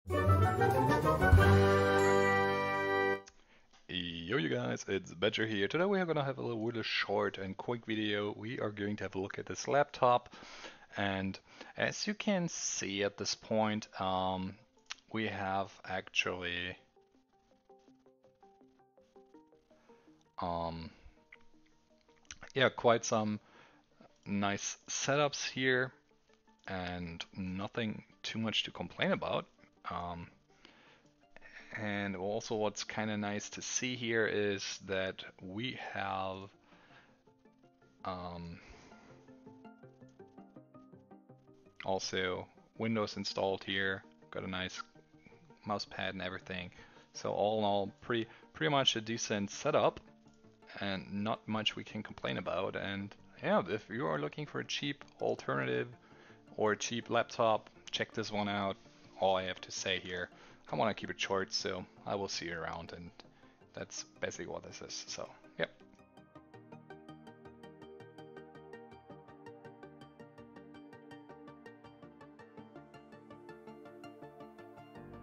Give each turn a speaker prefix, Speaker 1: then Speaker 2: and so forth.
Speaker 1: Yo you guys, it's Badger here. Today we are gonna have a really short and quick video. We are going to have a look at this laptop, and as you can see at this point, we have actually um, yeah, quite some nice setups here and nothing too much to complain about. Um, and also what's kind of nice to see here is that we have um, also Windows installed here, got a nice mouse pad and everything. So all in all, pretty much a decent setup and not much we can complain about. And yeah, if you are looking for a cheap alternative or a cheap laptop, check this one out. All I have to say here, I want to keep it short, so I will see you around, and that's basically what this is. So, yep.